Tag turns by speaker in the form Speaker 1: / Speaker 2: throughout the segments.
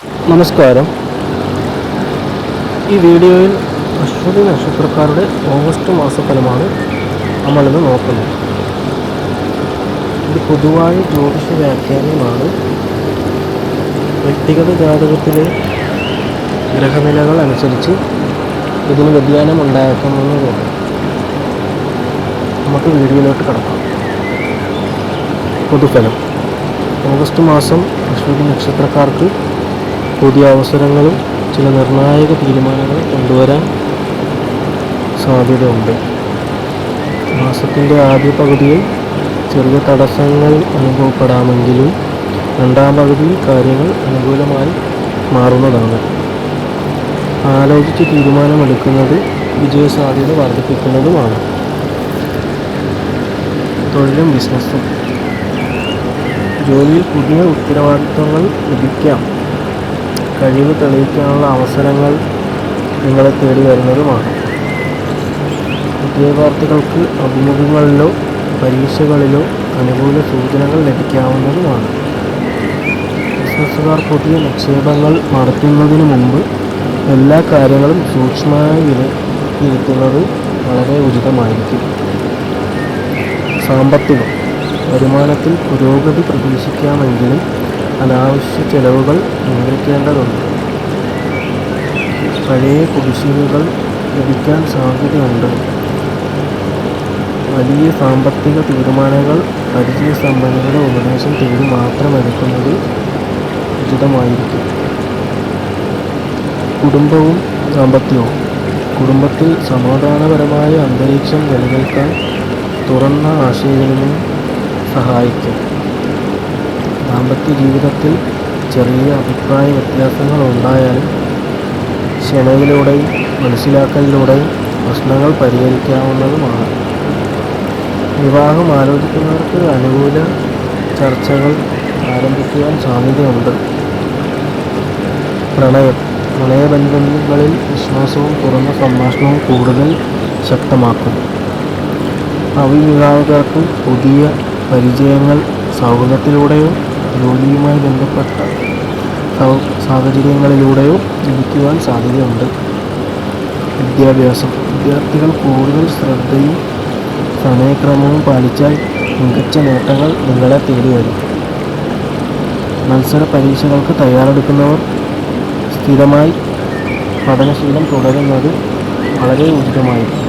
Speaker 1: നമസ്കാരം. ഈ വീഡിയോയിൽ അശ്വതി നക്ഷത്രക്കാരുടെ ഓഗസ്റ്റ് മാസഫലമാണ് നമ്മളിന്ന് നോക്കുന്നത്. ഇത് പൊതുവായ ജ്യോതിഷ വ്യാഖ്യാനമാണ്. വ്യക്തിഗത ജാതകത്തിലെ ഗ്രഹനിലകൾ അനുസരിച്ച് ഇതിന് വ്യതിയാനം ഉണ്ടായേക്കാമെന്ന് നമുക്ക് വീഡിയോയിലോട്ട് കടക്കാം. പൊതുഫലം. ഓഗസ്റ്റ് മാസം അശ്വതി നക്ഷത്രക്കാർക്ക് പുതിയ അവസരങ്ങളും ചില നിർണായക തീരുമാനങ്ങളും കൊണ്ടുവരാൻ സാധ്യതയുണ്ട്. മാസത്തിൻ്റെ ആദ്യ പകുതിയിൽ ചെറിയ തടസ്സങ്ങൾ അനുഭവപ്പെടാമെങ്കിലും രണ്ടാം പകുതിയിൽ കാര്യങ്ങൾ അനുകൂലമായി മാറുന്നതാണ്. ആലോചിച്ച് തീരുമാനമെടുക്കുന്നത് വിജയസാധ്യത വർദ്ധിപ്പിക്കുന്നതുമാണ്. തൊഴിലും ബിസിനസ്സും. ജോലിയിൽ പുതിയ ഉത്തരവാദിത്തങ്ങൾ ലഭിക്കാം. കഴിവ് തെളിയിക്കാനുള്ള അവസരങ്ങൾ നിങ്ങളെ തേടി വരുന്നതുമാണ്. ഉദ്യോഗാർത്ഥികൾക്ക് അഭിമുഖങ്ങളിലോ പരീക്ഷകളിലോ അനുകൂല സൂചനകൾ ലഭിക്കാവുന്നതുമാണ്. ബിസിനസ്സുകാർ പുതിയ നിക്ഷേപങ്ങൾ നടത്തുന്നതിന് മുമ്പ് എല്ലാ കാര്യങ്ങളും സൂക്ഷ്മമായി വിലയിരുത്തുന്നത് വളരെ ഉചിതമായിരിക്കും. സാമ്പത്തികം. വരുമാനത്തിൽ പുരോഗതി പ്രതീക്ഷിക്കാമെങ്കിലും അനാവശ്യ ചെലവുകൾ നിയന്ത്രിക്കേണ്ടതുണ്ട്. പഴയ കുടിശ്ശികകൾ ലഭിക്കാൻ സാധ്യതയുണ്ട്. വലിയ സാമ്പത്തിക തീരുമാനങ്ങൾ പരിചയസമ്പന്നരുടെ ഉപദേശം തേടി മാത്രം എടുക്കുന്നത് ഉചിതമായിരിക്കും. കുടുംബവും ദാമ്പത്യവും. കുടുംബത്തിൽ സമാധാനപരമായ അന്തരീക്ഷം നിലനിൽക്കാൻ തുറന്ന ആശയവിനിമയം സഹായിക്കും. ദാമ്പത്യ ജീവിതത്തിൽ ചെറിയ അഭിപ്രായ വ്യത്യാസങ്ങൾ ഉണ്ടായാലും ക്ഷമയിലൂടെയും മനസ്സിലാക്കലിലൂടെയും പ്രശ്നങ്ങൾ പരിഹരിക്കാവുന്നതുമാണ്. വിവാഹം ആലോചിക്കുന്നവർക്ക് അനുകൂല ചർച്ചകൾ ആരംഭിക്കുവാൻ സാധ്യതയുണ്ട്. പ്രണയബന്ധങ്ങളിൽ വിശ്വാസവും തുറന്ന സംഭാഷണവും കൂടുതൽ ശക്തമാക്കും. അവിവാഹിതർക്ക് പുതിയ പരിചയങ്ങൾ സൗഹൃദത്തിലൂടെയോ ജോലിയുമായി ബന്ധപ്പെട്ട സാഹചര്യങ്ങളിലൂടെയോ ലഭിക്കുവാൻ സാധ്യതയുണ്ട്. വിദ്യാഭ്യാസം. വിദ്യാർത്ഥികൾ കൂടുതൽ ശ്രദ്ധയും സമയക്രമവും പാലിച്ചാൽ മികച്ച നേട്ടങ്ങൾ നിങ്ങളെ തേടി വരും. മത്സര പരീക്ഷകൾക്ക് തയ്യാറെടുക്കുന്നവർ സ്ഥിരമായി പഠനശീലം തുടരുന്നത് വളരെ ഉചിതമായിരിക്കും.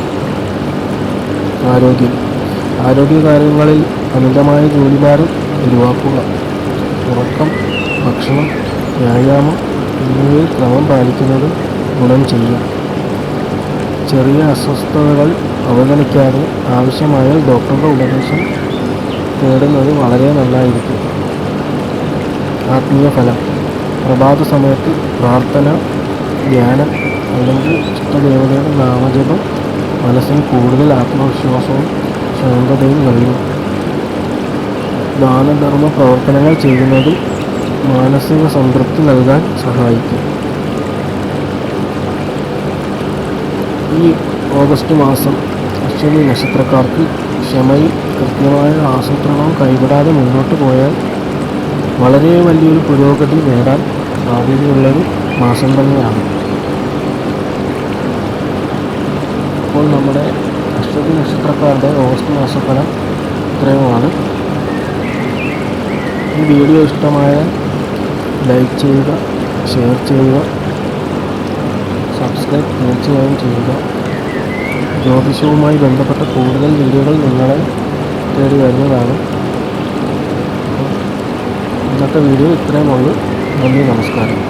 Speaker 1: ആരോഗ്യകാര്യങ്ങളിൽ അമിതമായ ജോലിഭാരം ഒഴിവാക്കുക. ഉറക്കം, ഭക്ഷണം, വ്യായാമം എന്നിവയിൽ ക്രമം പാലിക്കുന്നത് ഗുണം ചെയ്യും. ചെറിയ അസ്വസ്ഥതകൾ അവഗണിക്കാതെ ആവശ്യമായാൽ ഡോക്ടറുടെ ഉപദേശം തേടുന്നത് വളരെ നല്ലതായിരിക്കും. ആത്മീയ ഫലം. പ്രഭാത സമയത്ത് പ്രാർത്ഥന, ധ്യാനം അല്ലെങ്കിൽ ഇഷ്ടദേവതയുടെ നാമജപം മനസ്സിന് കൂടുതൽ ആത്മവിശ്വാസവും ശാന്തതയും നൽകും. ദാനധർമ്മ പ്രവർത്തനങ്ങൾ ചെയ്യുന്നതും മാനസിക സംതൃപ്തി നൽകാൻ സഹായിക്കും. ഈ ഓഗസ്റ്റ് മാസം അശ്വതി നക്ഷത്രക്കാർക്ക് ക്ഷമയിൽ കൃത്യമായ ആസൂത്രണവും കൈവിടാതെ മുന്നോട്ട് പോയാൽ വളരെ വലിയൊരു പുരോഗതി നേടാൻ സാധ്യതയുള്ളൊരു മാസം തന്നെയാണ്. അപ്പോൾ നമ്മുടെ അശ്വതി നക്ഷത്രക്കാരുടെ ഓഗസ്റ്റ് മാസഫലം ഇത്രയുമാണ്. ഈ വീഡിയോ ഇഷ്ടമായാൽ ലൈക്ക് ചെയ്യുക, ഷെയർ ചെയ്യുക, സബ്സ്ക്രൈബ് തീർച്ചയായും ചെയ്യുക. ജ്യോതിഷവുമായി ബന്ധപ്പെട്ട കൂടുതൽ വീഡിയോകൾ നിങ്ങളെ തേടി വരുന്നതാണ്. ഇന്നത്തെ വീഡിയോ ഇത്രയുമുള്ളൂ. നന്ദി, നമസ്കാരം.